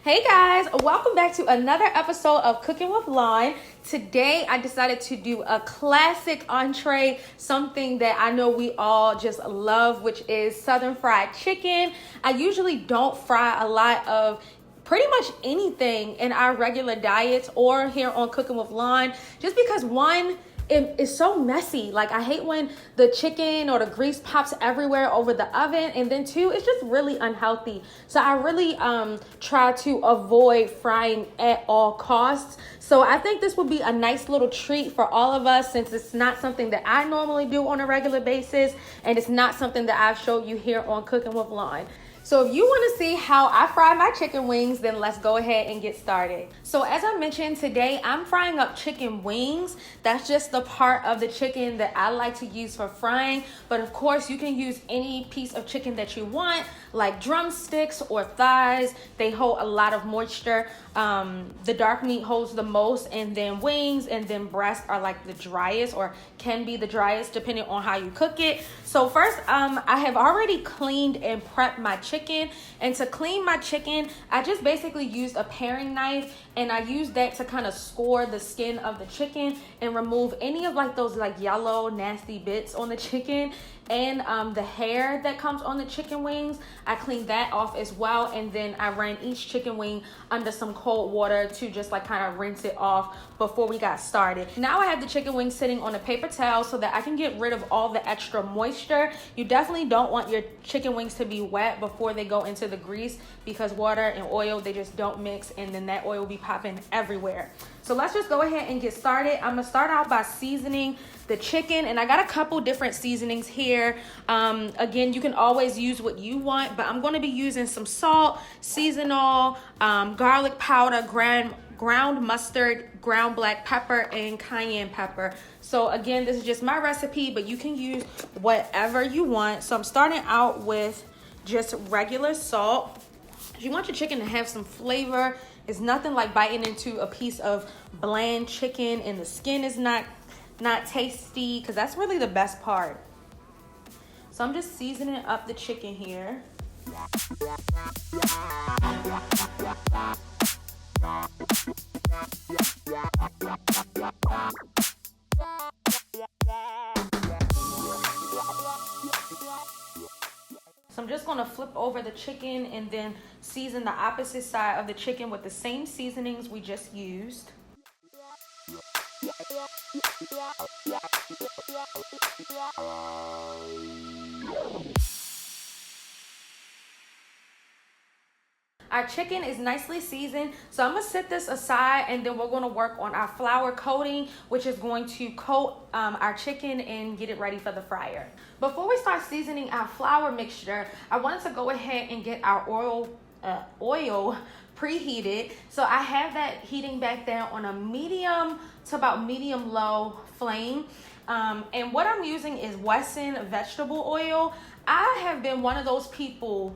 Hey guys, welcome back to another episode of Cooking with Lauren. Today I decided to do a classic entree, something that I know we all just love, which is Southern fried chicken. I usually don't fry a lot of pretty much anything in our regular diets or here on Cooking with Lauren, just because one, it's so messy. Like, I hate when the chicken or the grease pops everywhere over the oven, and then two, it's just really unhealthy. So I really try to avoid frying at all costs. So I think this would be a nice little treat for all of us, since it's not something that I normally do on a regular basis, and it's not something that I've showed you here on Cooking with Lauren. So if you want to see how I fry my chicken wings, then let's go ahead and get started. So as I mentioned, today I'm frying up chicken wings. That's just the part of the chicken that I like to use for frying. But of course, you can use any piece of chicken that you want, like drumsticks or thighs. They hold a lot of moisture. The dark meat holds the most, and then wings and then breast are like the driest, or can be the driest depending on how you cook it. So first, I have already cleaned and prepped my chicken. And to clean my chicken, I just basically used a paring knife, and I used that to kind of score the skin of the chicken and remove any of like those like yellow nasty bits on the chicken. And the hair that comes on the chicken wings, I cleaned that off as well. And then I ran each chicken wing under some cold water to just like kind of rinse it off before we got started. Now I have the chicken wings sitting on a paper towel so that I can get rid of all the extra moisture. You definitely don't want your chicken wings to be wet before they go into the grease, because water and oil, they just don't mix, and then that oil will be popping everywhere. So let's just go ahead and get started. I'm gonna start out by seasoning the chicken, and I got a couple different seasonings here. Again, you can always use what you want, but I'm gonna be using some salt, seasonal, garlic powder, ground mustard, ground black pepper, and cayenne pepper. So again, this is just my recipe, but you can use whatever you want. So I'm starting out with just regular salt. If you want your chicken to have some flavor, it's nothing like biting into a piece of bland chicken and the skin is not tasty, because that's really the best part. So I'm just seasoning up the chicken here. So I'm just going to flip over the chicken and then season the opposite side of the chicken with the same seasonings we just used. Our chicken is nicely seasoned, so I'm gonna set this aside, and then we're gonna work on our flour coating, which is going to coat our chicken and get it ready for the fryer. Before we start seasoning our flour mixture, I wanted to go ahead and get our oil preheated. So I have that heating back there on a medium to about medium low flame. And what I'm using is Wesson vegetable oil. I have been one of those people,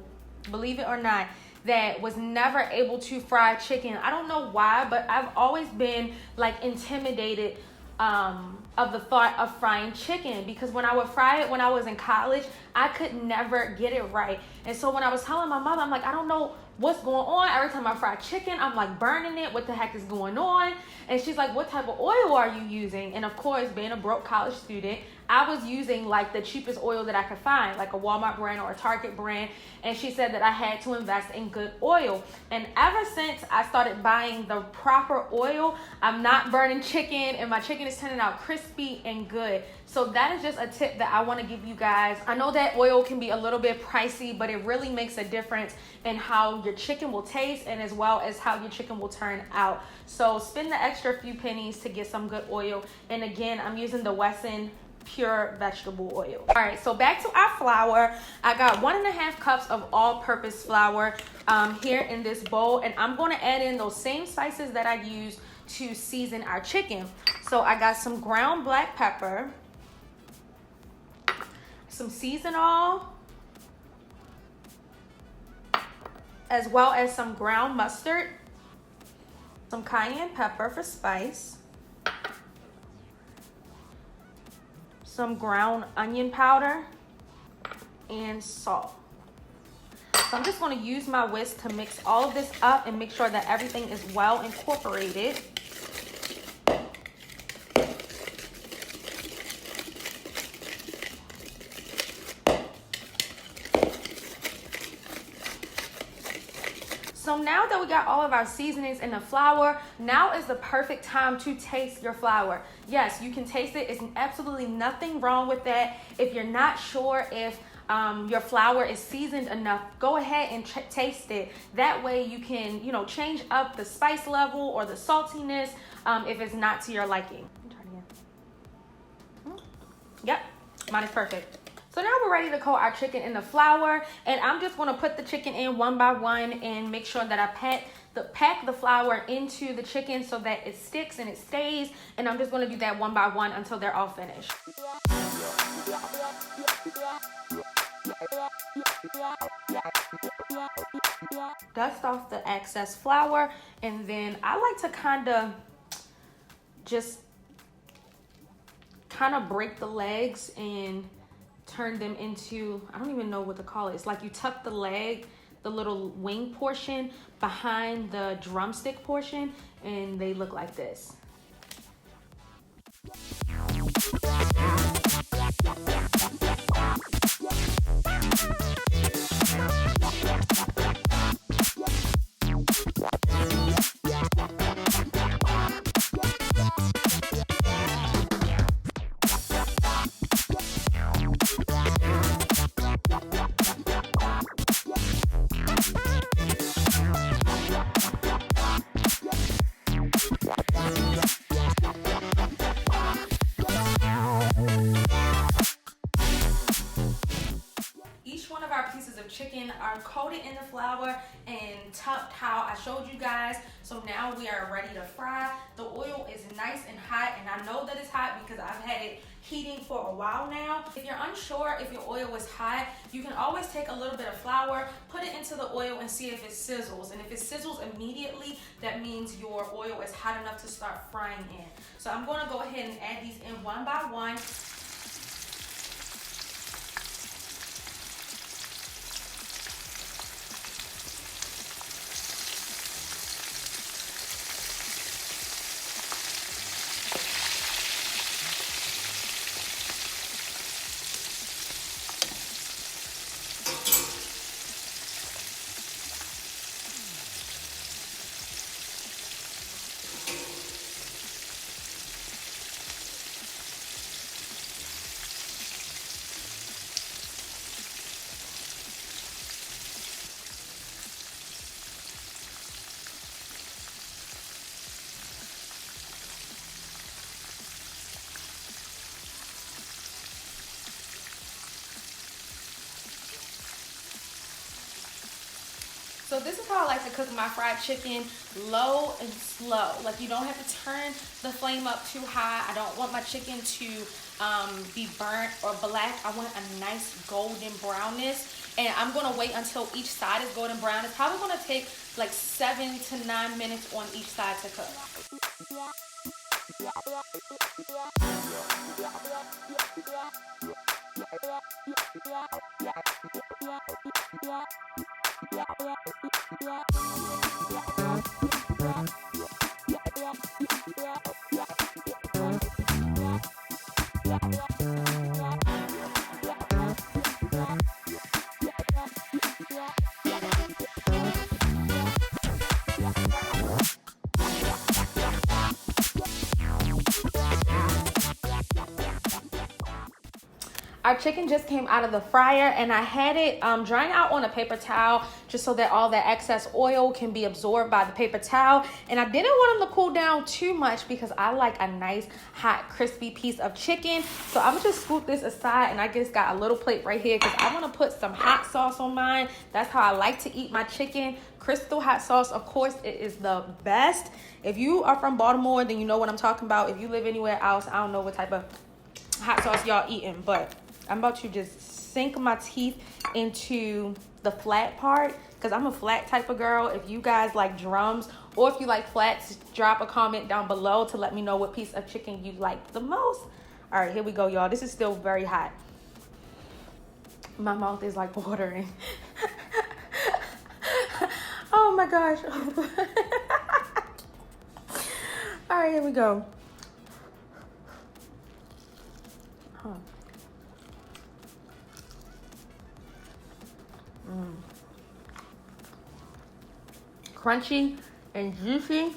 believe it or not, that was never able to fry chicken. I don't know why, but I've always been like intimidated of the thought of frying chicken, because when I would fry it when I was in college, I could never get it right. And so when I was telling my mother, I'm like, I don't know what's going on. Every time I fry chicken, I'm like burning it. What the heck is going on? And she's like, what type of oil are you using? And of course, being a broke college student, I was using like the cheapest oil that I could find, like a Walmart brand or a Target brand. And she said that I had to invest in good oil. And ever since I started buying the proper oil, I'm not burning chicken, and my chicken is turning out crispy and good. So that is just a tip that I want to give you guys. I know that oil can be a little bit pricey, but it really makes a difference in how your chicken will taste, and as well as how your chicken will turn out. So spend the extra few pennies to get some good oil. And again, I'm using the Wesson pure vegetable oil. All right, so back to our flour. I got 1.5 cups of all-purpose flour here in this bowl, and I'm going to add in those same spices that I used to season our chicken. So I got some ground black pepper, some seasonal, as well as some ground mustard, some cayenne pepper for spice, some ground onion powder, and salt. So I'm just going to use my whisk to mix all of this up and make sure that everything is well incorporated. So now that we got all of our seasonings in the flour, now is the perfect time to taste your flour. Yes, you can taste it. It's absolutely nothing wrong with that. If you're not sure if your flour is seasoned enough, go ahead and taste it. That way you can, change up the spice level or the saltiness if it's not to your liking. Try it again. Yep, mine is perfect. So now we're ready to coat our chicken in the flour, and I'm just gonna put the chicken in one by one and make sure that I pack the flour into the chicken so that it sticks and it stays, and I'm just gonna do that one by one until they're all finished. Dust off the excess flour, and then I like to kind of break the legs and turn them into, I don't even know what to call it. It's like you tuck the leg, the little wing portion behind the drumstick portion, and they look like this. Chicken are coated in the flour and tucked how I showed you guys. So now we are ready to fry. The oil is nice and hot, and I know that it's hot because I've had it heating for a while now. If you're unsure if your oil is hot, you can always take a little bit of flour, put it into the oil and see if it sizzles. And if it sizzles immediately, that means your oil is hot enough to start frying in. So I'm going to go ahead and add these in one by one. So this is how I like to cook my fried chicken, low and slow. Like, you don't have to turn the flame up too high. I don't want my chicken to be burnt or black. I want a nice golden brownness. And I'm gonna wait until each side is golden brown. It's probably gonna take like 7 to 9 minutes on each side to cook. Our chicken just came out of the fryer, and I had it drying out on a paper towel just so that all that excess oil can be absorbed by the paper towel. And I didn't want them to cool down too much because I like a nice hot crispy piece of chicken. So I'm gonna just scoop this aside, and I just got a little plate right here because I want to put some hot sauce on mine. That's how I like to eat my chicken. Crystal hot sauce, of course, it is the best. If you are from Baltimore, then you know what I'm talking about. If you live anywhere else, I don't know what type of hot sauce y'all eating, but I'm about to just sink my teeth into the flat part because I'm a flat type of girl. If you guys like drums or if you like flats, drop a comment down below to let me know what piece of chicken you like the most. All right, here we go, y'all. This is still very hot. My mouth is like watering. gosh. All right, here we go. Crunchy and juicy.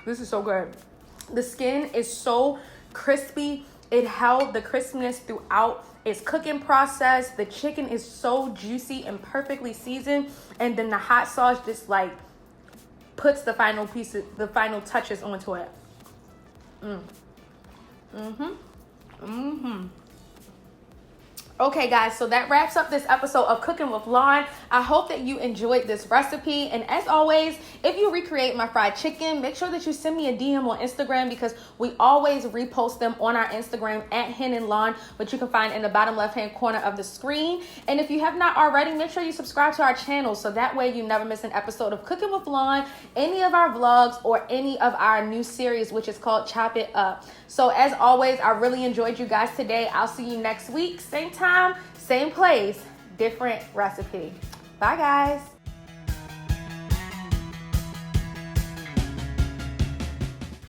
This is so good. The skin is so crispy. It held the crispness throughout its cooking process. The chicken is so juicy and perfectly seasoned. And then the hot sauce just like puts the final pieces, the final touches onto it. Okay, guys, so that wraps up this episode of Cooking with Lauren. I hope that you enjoyed this recipe. And as always, if you recreate my fried chicken, make sure that you send me a DM on Instagram because we always repost them on our Instagram at Hen and Lawn, which you can find in the bottom left-hand corner of the screen. And if you have not already, make sure you subscribe to our channel so that way you never miss an episode of Cooking with Lauren, any of our vlogs, or any of our new series, which is called Chop It Up. So as always, I really enjoyed you guys today. I'll see you next week, same time, same place, different recipe. Bye, guys.